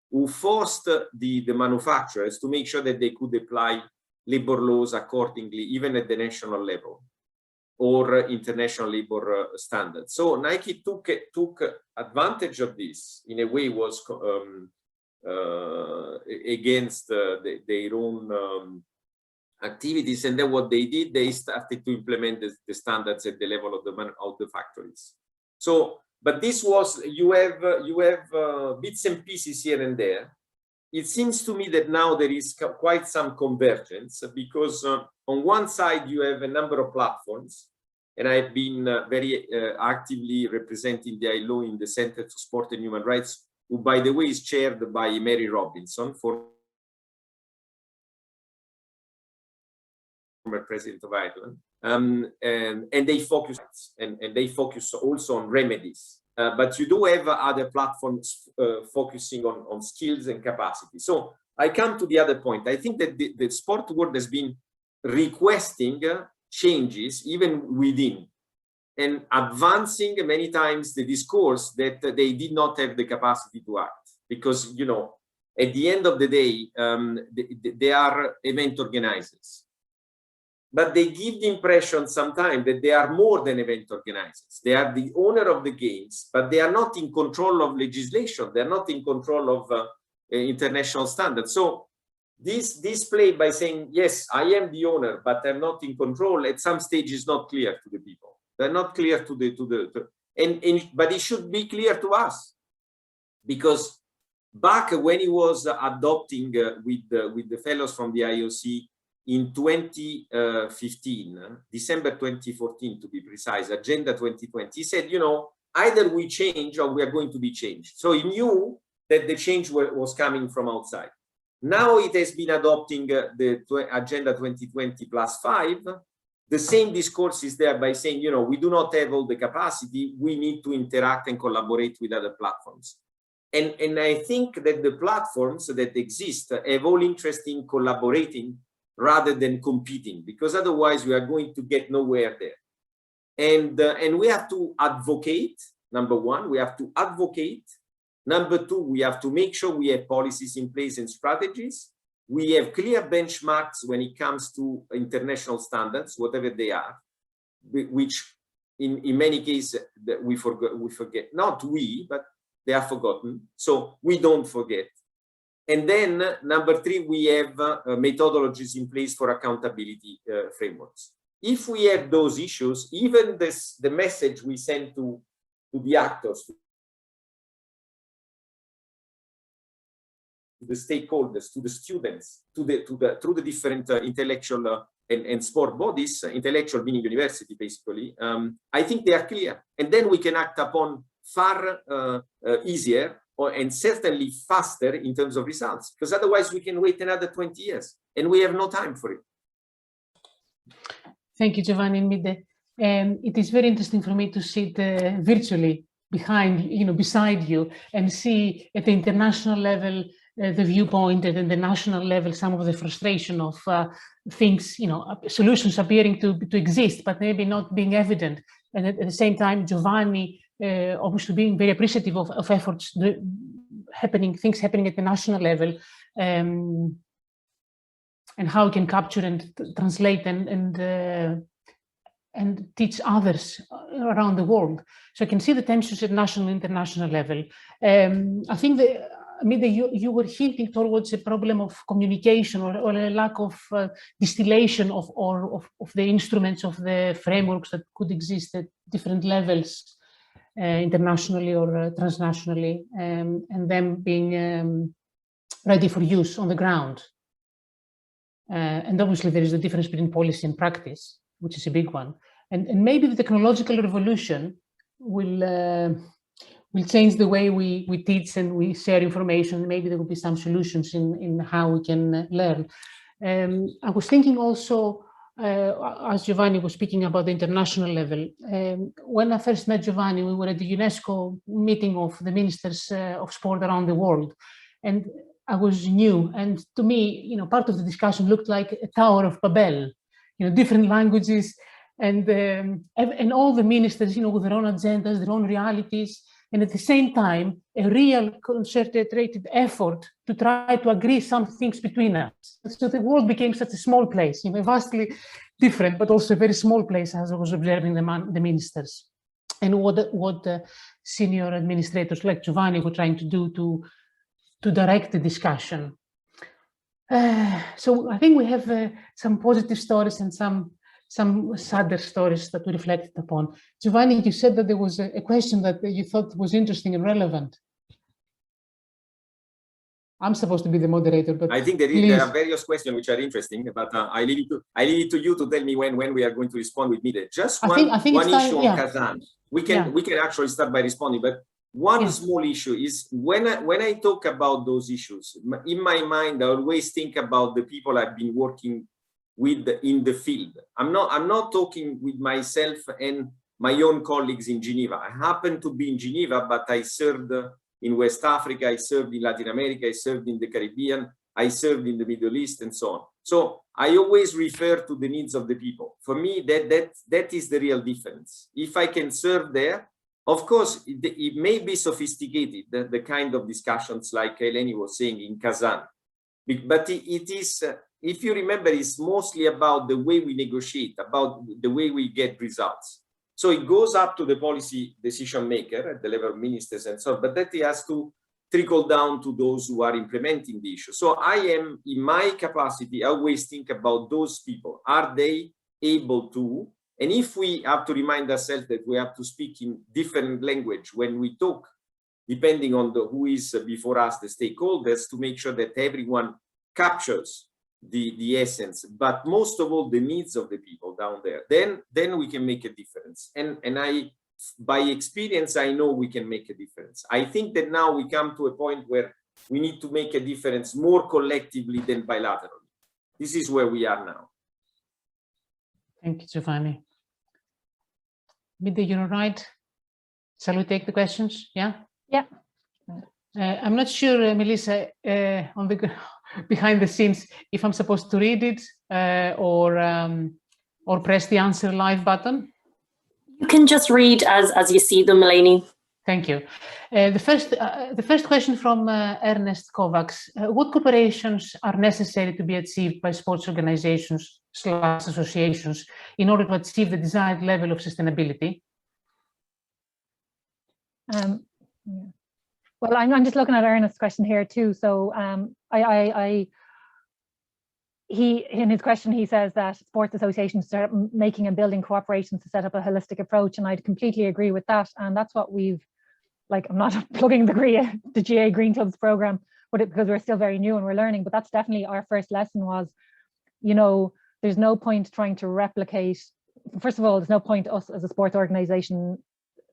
who forced the manufacturers to make sure that they could apply labor laws accordingly, even at the national level or international labor standards. So Nike took advantage of this, in a way was against their own activities, and then what they did, they started to implement the standards at the level of the factories. So, but this was, you have bits and pieces here and there. It seems to me that now there is quite some convergence, because on one side you have a number of platforms, and I've been very actively representing the ILO in the Center for Sport and Human Rights, who, by the way, is chaired by Mary Robinson, former president of Ireland, and they focus and they focus also on remedies. But you do have other platforms focusing on skills and capacity. So I come to the other point. I think that the sport world has been requesting changes even within, and advancing many times the discourse that they did not have the capacity to act, because at the end of the day they are event organizers, but they give the impression sometimes that they are more than event organizers. They are the owner of the games, but they are not in control of legislation. They are not in control of international standards. So this play by saying, yes, I am the owner, but I'm not in control, at some stage is not clear to the people. They're not clear but it should be clear to us, because back when he was adopting with the fellows from the IOC in 2015, December 2014 to be precise, Agenda 2020, he said, either we change or we are going to be changed. So he knew that the change was coming from outside. Now it has been adopting the Agenda 2020 +5. The same discourse is there by saying, we do not have all the capacity, we need to interact and collaborate with other platforms. And I think that the platforms that exist have all interest in collaborating rather than competing, because otherwise we are going to get nowhere there. And we have to advocate. Number one, we have to advocate. Number two, we have to make sure we have policies in place and strategies. We have clear benchmarks when it comes to international standards, whatever they are, which in many cases we forget. Not we, but they are forgotten. So we don't forget. And then number three, we have methodologies in place for accountability frameworks. If we have those issues, even the message we send to the actors, to the stakeholders, to the students, through the different intellectual and sport bodies, intellectual meaning university basically, I think they are clear. And then we can act upon far easier and certainly faster in terms of results, because otherwise we can wait another 20 years and we have no time for it. Thank you, Giovanni and Míde. It is very interesting for me to sit virtually beside you and see at the international level the viewpoint, and at the national level some of the frustration of things, solutions appearing to exist, but maybe not being evident. And at the same time, Giovanni obviously being very appreciative of efforts things happening at the national level, and how we can capture and translate and teach others around the world. So I can see the tensions at national and international level. I think that, Míde, you were hinting towards a problem of communication or a lack of distillation of the instruments, of the frameworks that could exist at different levels, internationally or transnationally, and them being ready for use on the ground. And obviously there is a difference between policy and practice, which is a big one. And maybe the technological revolution will change the way we teach and we share information. Maybe there will be some solutions in how we can learn. I was thinking also, as Giovanni was speaking about the international level, when I first met Giovanni, we were at the UNESCO meeting of the ministers of sport around the world. And I was new. And to me, part of the discussion looked like a Tower of Babel, different languages and all the ministers, with their own agendas, their own realities. And at the same time, a real concentrated effort to try to agree some things between us. So the world became such a small place, vastly different, but also a very small place, as I was observing the ministers. And what the senior administrators like Giovanni were trying to do to direct the discussion. So I think we have some positive stories and some sadder stories that we reflected upon. Giovanni, you said that there was a question that you thought was interesting and relevant. I'm supposed to be the moderator, but I think there are various questions which are interesting, but I leave it to you to tell me when we are going to respond with Míde. Just one issue on Kazan. We can actually start by responding, but one small issue is when I talk about those issues, in my mind, I always think about the people I've been working with in the field. I'm not talking with myself and my own colleagues in Geneva. I happen to be in Geneva, but I served in West Africa, I served in Latin America, I served in the Caribbean, I served in the Middle East, and so on. So I always refer to the needs of the people. For me, that is the real difference. If I can serve there, of course, it may be sophisticated, the kind of discussions like Eleni was saying in Kazan, but it is, if you remember, it's mostly about the way we negotiate, about the way we get results. So it goes up to the policy decision maker at the level of ministers and so on, but that has to trickle down to those who are implementing the issue. So I am, in my capacity, I always think about those people. Are they able to? And if we have to remind ourselves that we have to speak in different language when we talk, depending on who is before us, the stakeholders, to make sure that everyone captures the essence, but most of all the needs of the people down there, then we can make a difference. And I, by experience, I know we can make a difference. I think that now we come to a point where we need to make a difference more collectively than bilaterally. This is where we are now. Thank you, Giovanni. Míde, you're right. Shall we take the questions? Yeah? Yeah. I'm not sure, Melissa, on the behind the scenes, if I'm supposed to read it or press the answer live button. You can just read as you see them, Eleni. Thank you. The first question from Ernest Kovacs. What cooperations are necessary to be achieved by sports organizations / associations in order to achieve the desired level of sustainability? Well, I'm just looking at Ernest's question here too. So in his question, he says that sports associations start making and building cooperations to set up a holistic approach, and I'd completely agree with that. And that's what we've, like, I'm not plugging the GA Green Clubs program, but because we're still very new and we're learning. But that's definitely our first lesson was, there's no point trying to replicate. First of all, there's no point us as a sports organization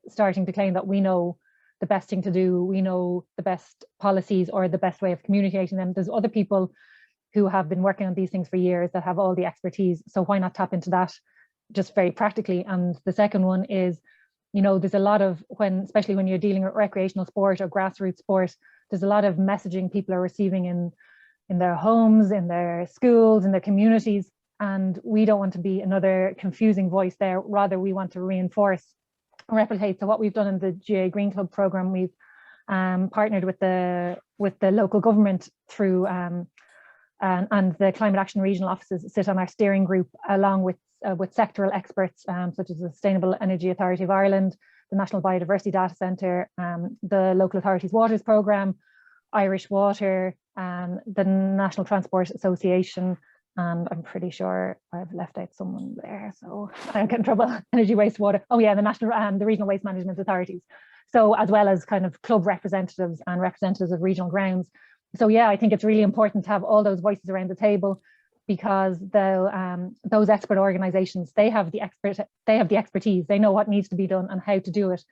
starting to claim that we know the best thing to do, we know the best policies or the best way of communicating them. There's other people who have been working on these things for years that have all the expertise. So why not tap into that just very practically? And the second one is, there's a lot of, especially when you're dealing with recreational sport or grassroots sport, there's a lot of messaging people are receiving in their homes, in their schools, in their communities. And we don't want to be another confusing voice there. Rather, we want to reinforce replicate. So what we've done in the GA Green Club program, we've partnered with the local government through and the Climate Action Regional Offices sit on our steering group, along with sectoral experts such as the Sustainable Energy Authority of Ireland, the National Biodiversity Data Centre, the Local Authorities Waters Programme, Irish Water, the National Transport Association, and I'm pretty sure I've left out someone there, so I don't get in trouble. Energy, Waste, Water. Oh yeah, the Regional Waste Management Authorities. So as well as kind of club representatives and representatives of regional grounds. So yeah, I think it's really important to have all those voices around the table, because those expert organisations, they have the expertise. They know what needs to be done and how to do it.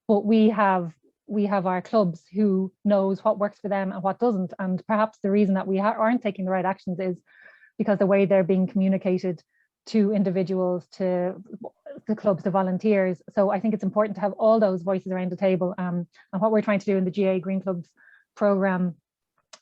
But we have our clubs who knows what works for them and what doesn't. And perhaps the reason that we aren't taking the right actions is because the way they're being communicated to individuals, to the clubs, to volunteers. So I think it's important to have all those voices around the table. And what we're trying to do in the GA Green Clubs programme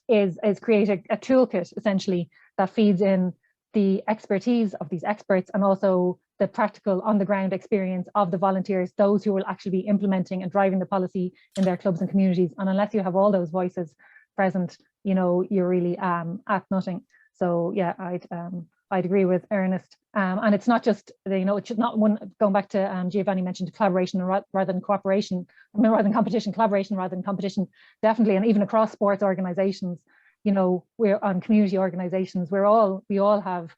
is create a toolkit, essentially, that feeds in the expertise of these experts and also the practical on the ground experience of the volunteers, those who will actually be implementing and driving the policy in their clubs and communities. And unless you have all those voices present, you know, you're really at nothing. So yeah, I'd agree with Ernest. And it's not just, you know, it should not going back to Giovanni mentioned collaboration rather than cooperation, I mean, rather than competition, collaboration rather than competition, definitely. And even across sports organizations, you know, we're on community organizations, we all have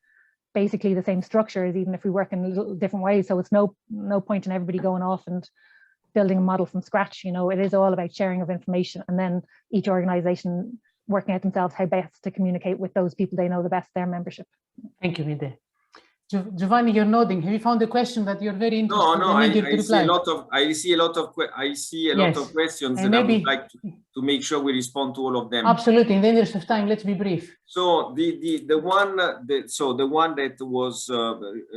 basically the same structures, even if we work in little different ways. So it's no point in everybody going off and building a model from scratch. You know, it is all about sharing of information, and then each organization working out themselves how best to communicate with those people they know the best, their membership. Thank you, Míde. Giovanni, you're nodding. Have you found a question that you're very interested No, in? I see a lot of questions, and maybe, I would like to make sure we respond to all of them. Absolutely. In the interest of time, let's be brief. So the one that was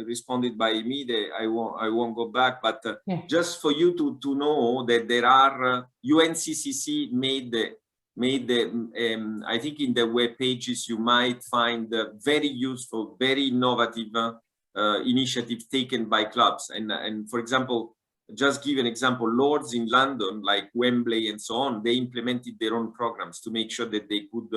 responded by Míde, I won't go back, but just for you to know that there are UNCCC made I think in the web pages you might find very useful, very innovative initiatives taken by clubs. And for example, just give an example, Lords in London, like Wembley and so on, they implemented their own programs to make sure that they could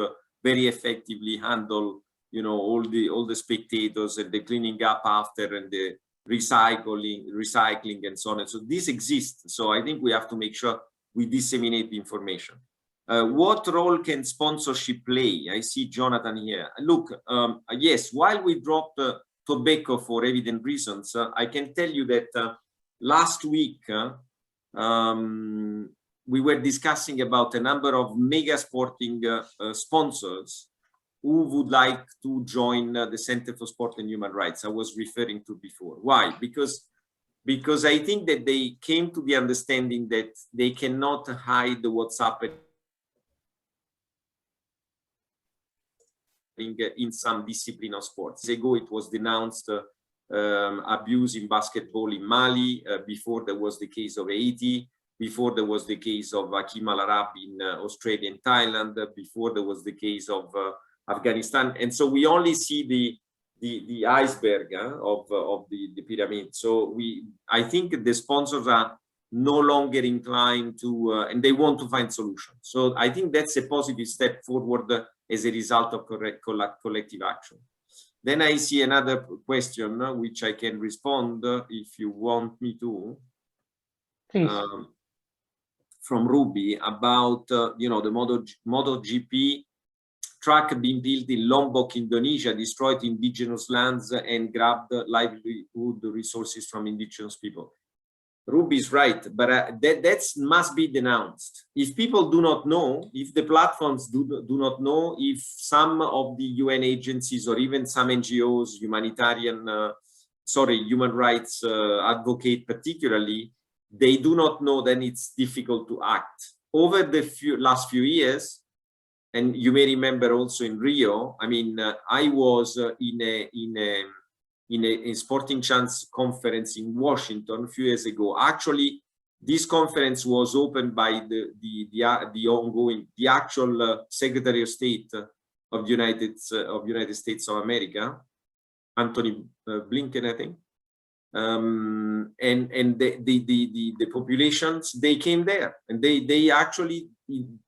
very effectively handle, you know, all the spectators and the cleaning up after and the recycling and so on. And so this exists. So I think we have to make sure we disseminate the information. What role can sponsorship play? I see Jonathan here. Look, yes, while we dropped tobacco for evident reasons, I can tell you that last week we were discussing about a number of mega sporting sponsors who would like to join the Center for Sport and Human Rights I was referring to before. Why? Because I think that they came to the understanding that they cannot hide what's happening in some discipline of sports. Ago it was denounced abuse in basketball in Mali, before there was the case of Haiti, before there was the case of Hakim Al Arab in Australia and Thailand, before there was the case of Afghanistan. And so we only see the iceberg of the pyramid. So I think the sponsors are no longer inclined to, and they want to find solutions. So I think that's a positive step forward as a result of collective action. Then I see another question, which I can respond if you want me to. Please. From Ruby about, you know, the MotoGP track being built in Lombok, Indonesia, destroyed indigenous lands and grabbed livelihood resources from indigenous people. Ruby is right, but that must be denounced. If people do not know, if the platforms do not know, if some of the UN agencies or even some NGOs, human rights advocate particularly, they do not know, then it's difficult to act. Over the last few years, and you may remember also in Rio, I mean, I was in a Sporting Chance conference in Washington a few years ago. Actually, this conference was opened by the actual Secretary of State of the United States of America, Anthony Blinken, I think. and the populations, they came there and they actually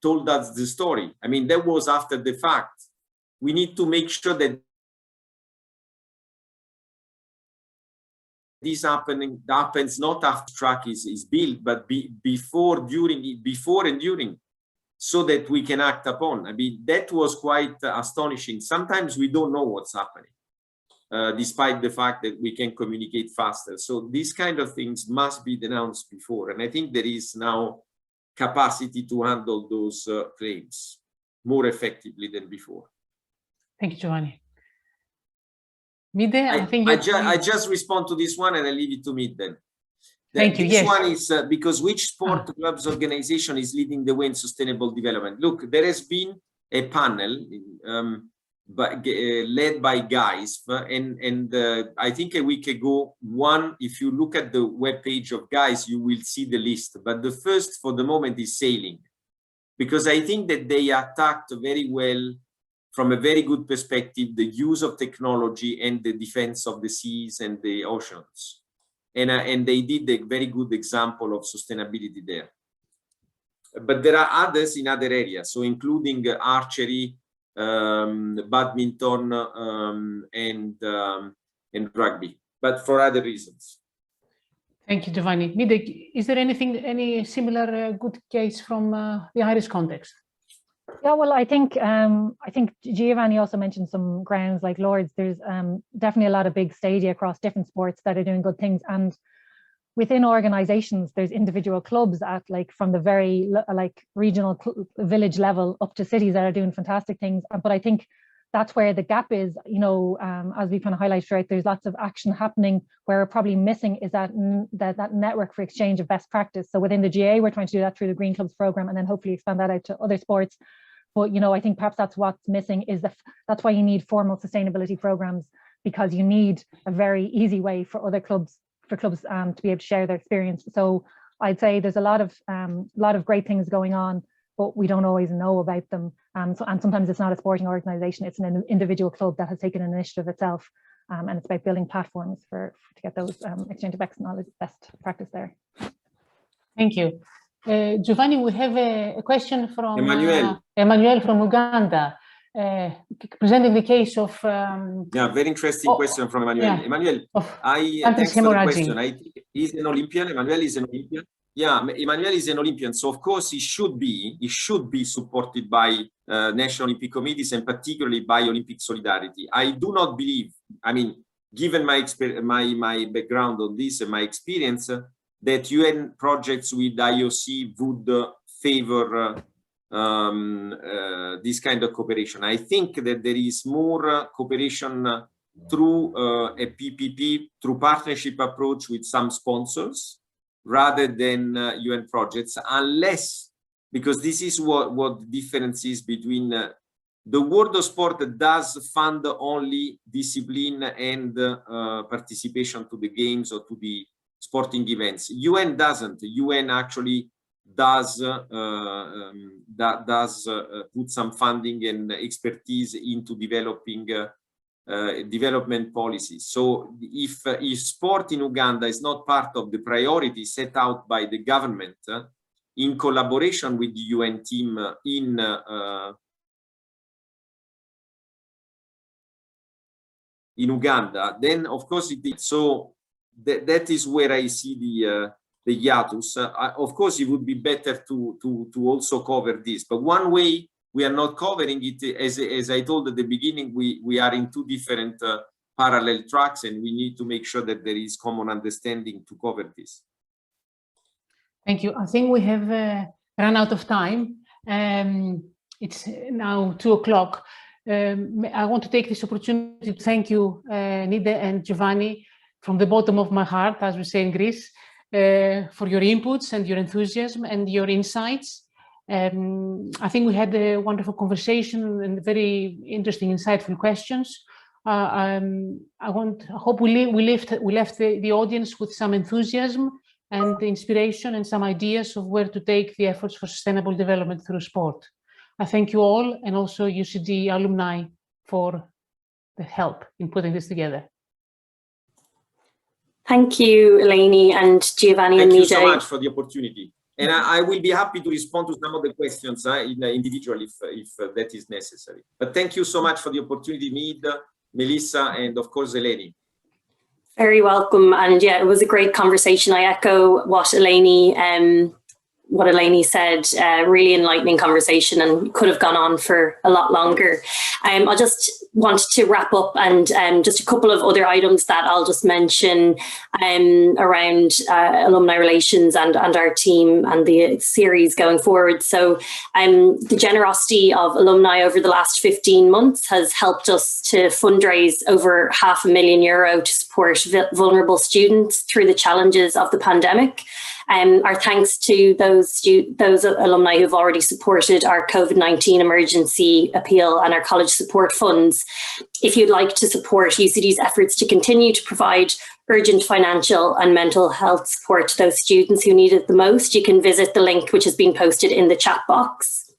told us the story. I mean, that was after the fact. We need to make sure that this happens not after track is built, but before and during, so that we can act upon. I mean, that was quite astonishing. Sometimes we don't know what's happening, despite the fact that we can communicate faster. So these kind of things must be denounced before. And I think there is now capacity to handle those claims more effectively than before. Thank you, Giovanni. Míde, I think I just respond to this one and I leave it to Míde then. Thank you. This yes. one is because which sport clubs organization is leading the way in sustainable development? Look, there has been a panel led by guys, and I think a week ago, if you look at the webpage of guys, you will see the list. But the first for the moment is sailing, because I think that they attacked very well, from a very good perspective, the use of technology and the defense of the seas and the oceans. And they did a very good example of sustainability there. But there are others in other areas, so including archery, badminton, and rugby, but for other reasons. Thank you, Giovanni. Míde, is there any similar good case from the Irish context? Yeah, well, I think Giovanni also mentioned some grounds like Lords. There's definitely a lot of big stadia across different sports that are doing good things, and within organizations, there's individual clubs at from the very regional village level up to cities that are doing fantastic things. But I think that's where the gap is, as we kind of highlighted throughout, there's lots of action happening where we're probably missing is that network for exchange of best practice. So within the GA, we're trying to do that through the Green Clubs program and then hopefully expand that out to other sports. But, I think perhaps that's what's missing is that's why you need formal sustainability programs, because you need a very easy way for other clubs, to be able to share their experience. So I'd say there's a lot of great things going on, but we don't always know about them. And sometimes it's not a sporting organization, it's an individual club that has taken an initiative itself. And it's about building platforms to get those exchange of best practice there. Thank you. Giovanni, we have a question from Emmanuel from Uganda, presenting the case of... very interesting question from Emmanuel. Yeah, Emmanuel, thanks for the question. He's an Olympian. Emmanuel is an Olympian. Yeah, Emmanuel is an Olympian, so of course he should be supported by national Olympic committees and particularly by Olympic Solidarity. I do not believe, I mean, given my background on this and my experience, that UN projects with IOC would favor this kind of cooperation. I think that there is more cooperation through a PPP, through partnership approach with some sponsors, rather than UN projects, unless, because this is what the difference is between the world of sport does fund only discipline and participation to the games or to the sporting events. UN doesn't. UN actually does put some funding and expertise into developing development policies. So if sport in Uganda is not part of the priority set out by the government in collaboration with the UN team in Uganda, then of course it is. So that is where I see the hiatus. Of course, it would be better to also cover this, but one way we are not covering it, as I told at the beginning, we are in two different parallel tracks, and we need to make sure that there is common understanding to cover this. Thank you. I think we have run out of time. It's now 2 o'clock. I want to take this opportunity to thank you, Míde and Giovanni, from the bottom of my heart, as we say in Greece, for your inputs and your enthusiasm and your insights. I think we had a wonderful conversation and very interesting, insightful questions. I hope we left the audience with some enthusiasm and inspiration and some ideas of where to take the efforts for sustainable development through sport. I thank you all, and also UCD alumni for the help in putting this together. Thank you, Eleni and Giovanni and Míde. Thank you so much for the opportunity. And I will be happy to respond to some of the questions individually if that is necessary. But thank you so much for the opportunity, Míde, Melissa, and of course, Eleni. Very welcome. And yeah, it was a great conversation. I echo what Eleni said, really enlightening conversation and could have gone on for a lot longer. I just want to wrap up and just a couple of other items that I'll just mention around alumni relations and our team and the series going forward. So the generosity of alumni over the last 15 months has helped us to fundraise over €500,000 to support vulnerable students through the challenges of the pandemic. Our thanks to those alumni who've already supported our COVID-19 emergency appeal and our college support funds. If you'd like to support UCD's efforts to continue to provide urgent financial and mental health support to those students who need it the most, you can visit the link which has been posted in the chat box.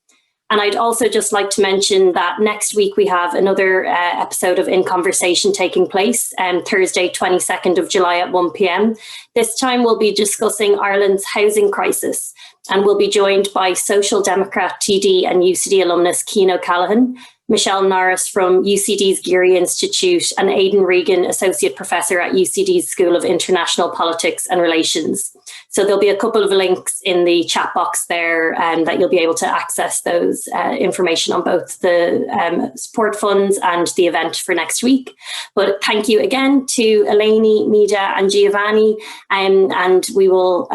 And I'd also just like to mention that next week we have another episode of In Conversation taking place, Thursday, 22nd of July at 1 p.m. This time we'll be discussing Ireland's housing crisis, and we'll be joined by Social Democrat TD and UCD alumnus Cian O'Callaghan, Michelle Norris from UCD's Geary Institute, and Aidan Regan, Associate Professor at UCD's School of International Politics and Relations. So there'll be a couple of links in the chat box there that you'll be able to access those information on both the support funds and the event for next week. But thank you again to Eleni, Míde and Giovanni, and we will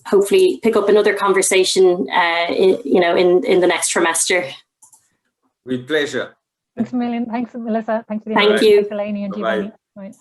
hopefully pick up another conversation in the next trimester. With pleasure. Thanks a million. Thanks, Melissa. Thanks for the Thank you. Thanks, Eleni and Giovanni. Right.